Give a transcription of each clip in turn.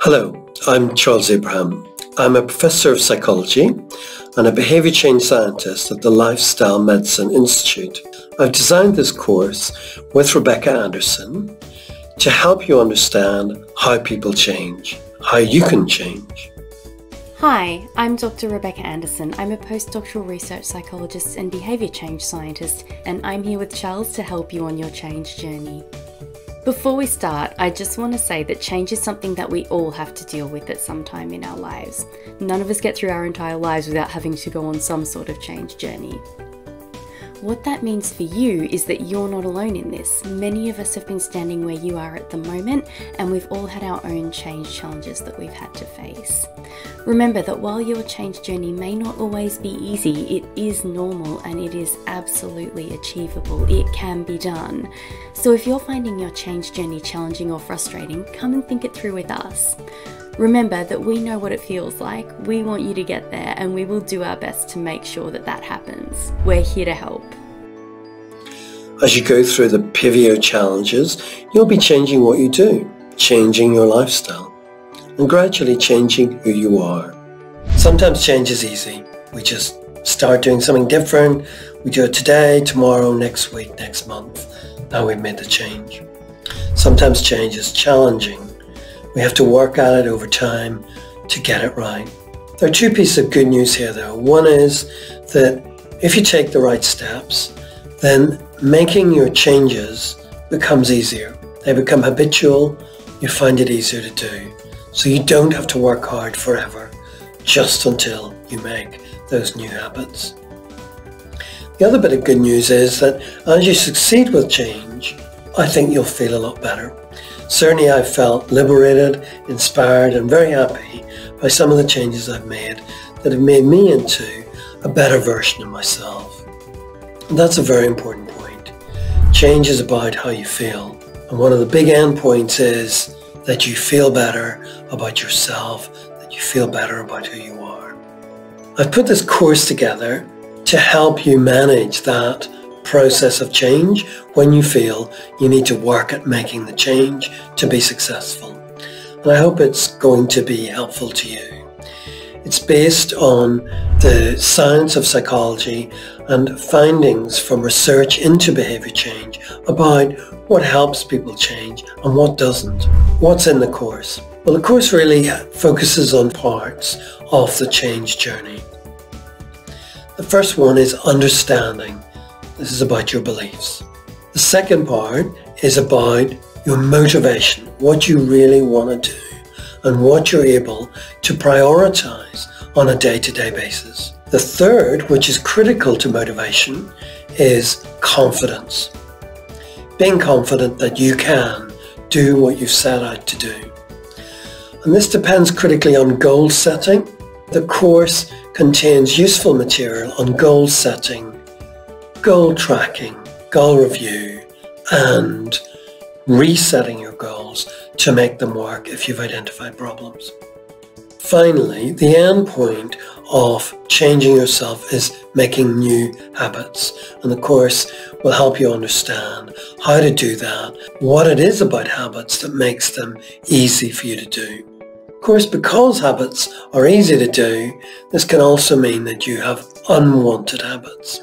Hello, I'm Charles Abraham. I'm a professor of psychology and a behaviour change scientist at the Lifestyle Medicine Institute. I've designed this course with Rebecca Anderson to help you understand how people change, how you can change. Hi, I'm Dr. Rebecca Anderson. I'm a postdoctoral research psychologist and behaviour change scientist, and I'm here with Charles to help you on your change journey. Before we start, I just want to say that change is something that we all have to deal with at some time in our lives. None of us get through our entire lives without having to go on some sort of change journey. What that means for you is that you're not alone in this. Many of us have been standing where you are at the moment, and we've all had our own change challenges that we've had to face. Remember that while your change journey may not always be easy, it is normal and it is absolutely achievable. It can be done. So if you're finding your change journey challenging or frustrating, come and think it through with us. Remember that we know what it feels like, we want you to get there, and we will do our best to make sure that that happens. We're here to help. As you go through the behaviour challenges, you'll be changing what you do, changing your lifestyle, and gradually changing who you are. Sometimes change is easy. We just start doing something different. We do it today, tomorrow, next week, next month. Now we've made the change. Sometimes change is challenging. We have to work at it over time to get it right. There are two pieces of good news here though. One is that if you take the right steps, then making your changes becomes easier. They become habitual. You find it easier to do. So you don't have to work hard forever, just until you make those new habits. The other bit of good news is that as you succeed with change, I think you'll feel a lot better. Certainly I felt liberated, inspired and very happy by some of the changes I've made that have made me into a better version of myself. And that's a very important point. Change is about how you feel. And one of the big end points is that you feel better about yourself, that you feel better about who you are. I've put this course together to help you manage that process of change when you feel you need to work at making the change to be successful. And I hope it's going to be helpful to you. It's based on the science of psychology and findings from research into behaviour change about what helps people change and what doesn't. What's in the course? Well, the course really focuses on parts of the change journey. The first one is understanding. This is about your beliefs. The second part is about your motivation, what you really want to do and what you're able to prioritize on a day-to-day basis. The third, which is critical to motivation, is confidence. Being confident that you can do what you've set out to do. And this depends critically on goal setting. The course contains useful material on goal setting, goal tracking, goal review, and resetting your goals to make them work if you've identified problems. Finally, the end point of changing yourself is making new habits, and the course will help you understand how to do that, what it is about habits that makes them easy for you to do. Of course, because habits are easy to do, this can also mean that you have unwanted habits.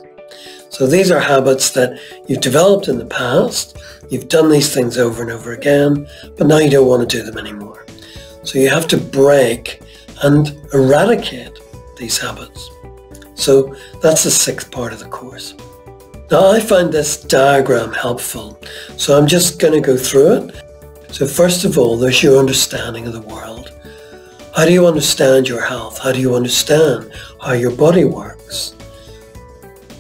So these are habits that you've developed in the past, you've done these things over and over again, but now you don't want to do them anymore. So you have to break and eradicate these habits. So that's the sixth part of the course. Now I find this diagram helpful, so I'm just going to go through it. So first of all, there's your understanding of the world. How do you understand your health? How do you understand how your body works?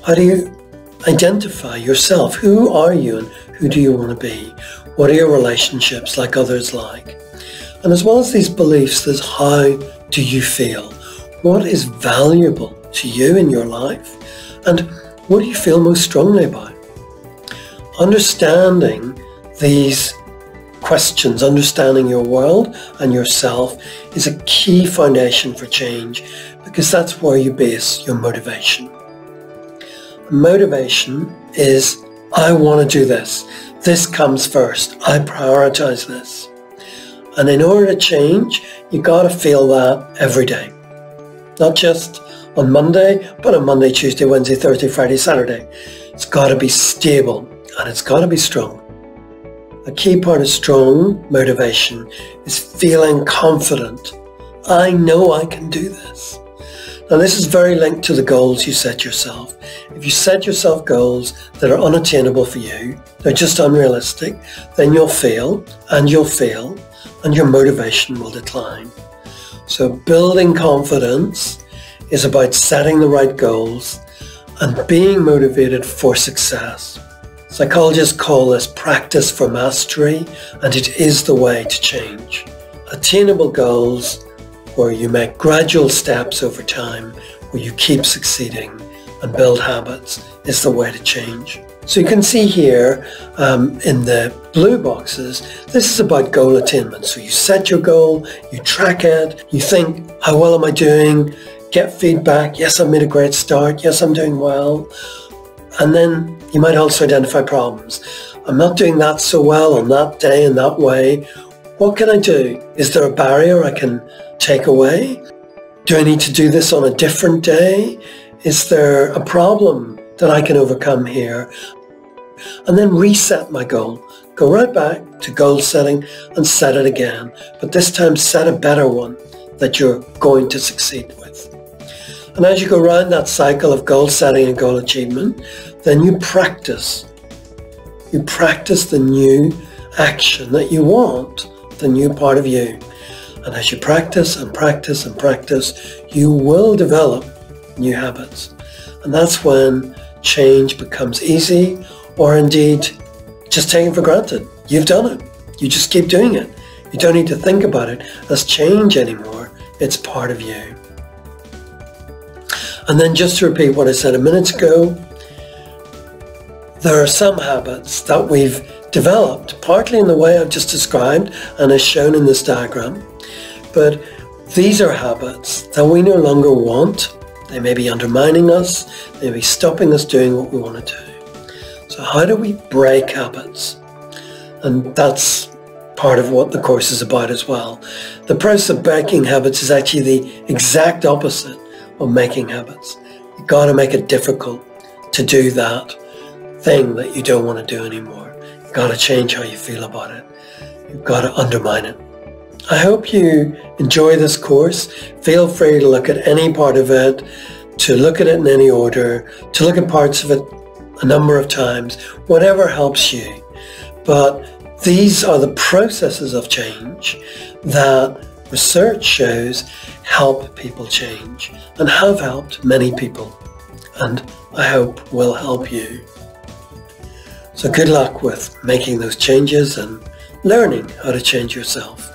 How do you identify yourself? Who are you and who do you want to be? What are your relationships like others like? And as well as these beliefs, there's how do you feel? What is valuable to you in your life? And what do you feel most strongly about? Understanding these questions, understanding your world and yourself is a key foundation for change because that's where you base your motivation. Motivation is, I want to do this. This comes first. I prioritize this. And in order to change, you got to feel that every day. Not just on Monday, but on Monday, Tuesday, Wednesday, Thursday, Friday, Saturday. It's got to be stable and it's got to be strong. A key part of strong motivation is feeling confident. I know I can do this. Now this is very linked to the goals you set yourself. If you set yourself goals that are unattainable for you, they're just unrealistic, then you'll fail and your motivation will decline. So building confidence is about setting the right goals and being motivated for success. Psychologists call this practice for mastery, and it is the way to change. Attainable goals where you make gradual steps over time, where you keep succeeding and build habits, is the way to change. So you can see here in the blue boxes, this is about goal attainment. So you set your goal, you track it, you think, how well am I doing? Get feedback. Yes, I've made a great start. Yes, I'm doing well. And then you might also identify problems. I'm not doing that so well on that day in that way. What can I do? Is there a barrier I can take away? Do I need to do this on a different day? Is there a problem that I can overcome here? And then reset my goal. Go right back to goal setting and set it again. But this time set a better one that you're going to succeed with. And as you go around that cycle of goal setting and goal achievement, then you practice. You practice the new action that you want, the new part of you. And as you practice and practice and practice, you will develop new habits. And that's when change becomes easy, or indeed just taken for granted. You've done it. You just keep doing it. You don't need to think about it as change anymore. It's part of you. And then just to repeat what I said a minute ago, there are some habits that we've developed, partly in the way I've just described and as shown in this diagram. But these are habits that we no longer want. They may be undermining us. They may be stopping us doing what we want to do. So how do we break habits? And that's part of what the course is about as well. The process of breaking habits is actually the exact opposite of making habits. You've got to make it difficult to do that thing that you don't want to do anymore. You've got to change how you feel about it. You've got to undermine it. I hope you enjoy this course. Feel free to look at any part of it, to look at it in any order, to look at parts of it a number of times, whatever helps you. But these are the processes of change that research shows help people change and have helped many people, and I hope will help you. So good luck with making those changes and learning how to change yourself.